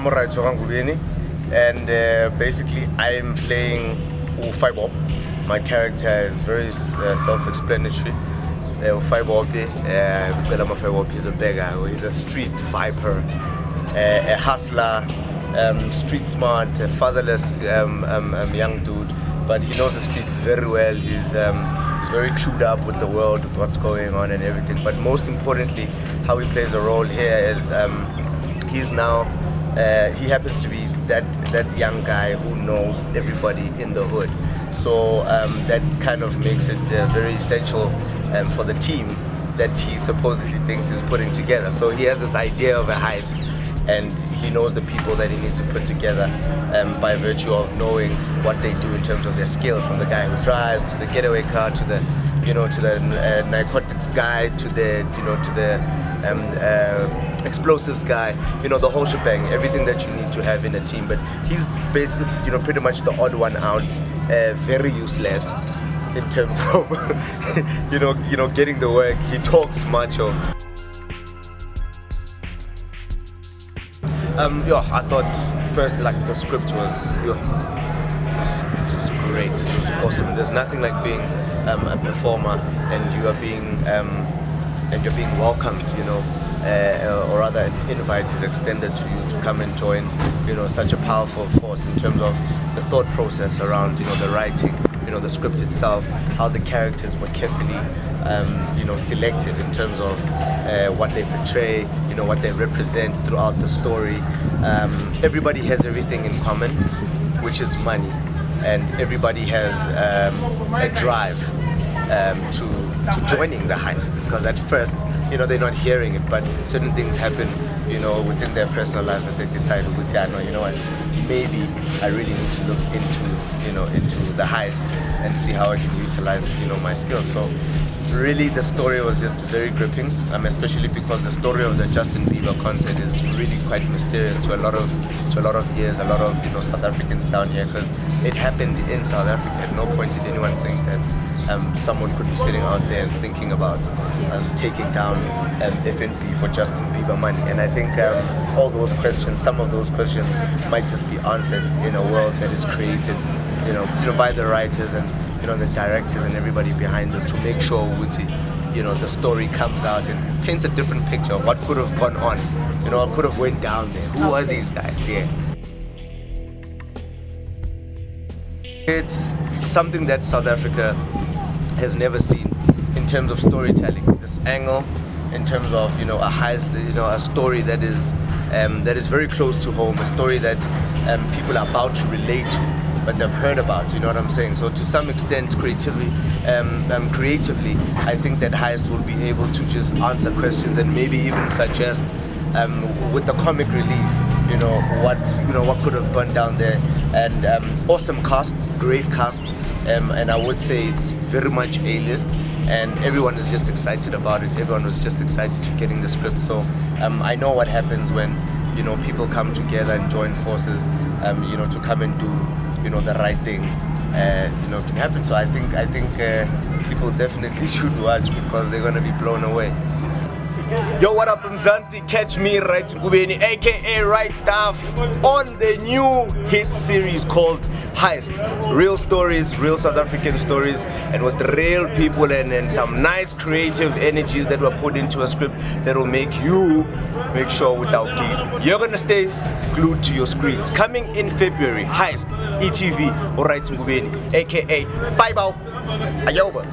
Wright Ngubeni, and basically I'm playing Ufaibob. My character is very self-explanatory. Ufaibob, he's a beggar, he's a street viper, a hustler, street smart, a fatherless young dude, but he knows the streets very well. He's very clued up with the world, with what's going on and everything. But most importantly, how he plays a role here is he's now he happens to be that young guy who knows everybody in the hood. So that kind of makes it very essential for the team that he supposedly thinks is putting together. So he has this idea of a heist, and he knows the people that he needs to put together by virtue of knowing what they do in terms of their skills, from the guy who drives to the getaway car to the narcotics guy to the explosives guy, the whole shebang, everything that you need to have in a team. But he's basically pretty much the odd one out, very useless in terms of getting the work. He talks macho. I thought first the script was just great. It was awesome. There's nothing like being a performer and you're being welcomed, or rather an invite is extended to you to come and join, such a powerful force in terms of the thought process around, the writing, the script itself, how the characters were carefully, selected in terms of what they portray, what they represent throughout the story. Everybody has everything in common, which is money, and everybody has a drive to joining the heist, because at first they're not hearing it, but certain things happen within their personal lives that they decide, maybe I really need to look into the heist and see how I can utilize my skills. So really the story was just very gripping, especially because the story of the Justin Bieber concert is really quite mysterious to a lot of ears, a lot of South Africans down here, because it happened in South Africa. At no point did anyone think that someone could be sitting out there and thinking about taking down FNB for Justin Bieber money. And I think all those questions, some of those questions might just be answered in a world that is created, by the writers and the directors and everybody behind us, to make sure the story comes out and paints a different picture of what could have gone on, what could have went down there. Who are these guys? Yeah. It's something that South Africa has never seen in terms of storytelling. This angle, in terms of a heist, a story that is very close to home, a story that people are about to relate to, but they've heard about. You know what I'm saying? So to some extent, creatively, I think that Heist will be able to just answer questions and maybe even suggest, with the comic relief, what could have gone down there. And awesome cast, great cast, and I would say it's very much A-list, and everyone is just excited about it. Everyone was just excited to getting the script. So I know what happens when people come together and join forces, to come and do the right thing, can happen. So I think people definitely should watch, because they're gonna be blown away. Yo, what up, Mzansi? Catch me, Wright Ngubeni, aka Right Stuff, on the new hit series called Heist. Real stories, real South African stories, and with real people and some nice creative energies that were put into a script that will make you make sure without giving. You're gonna stay glued to your screens. Coming in February, Heist, ETV, or Wright Ngubeni, aka Five Out. Ayoba.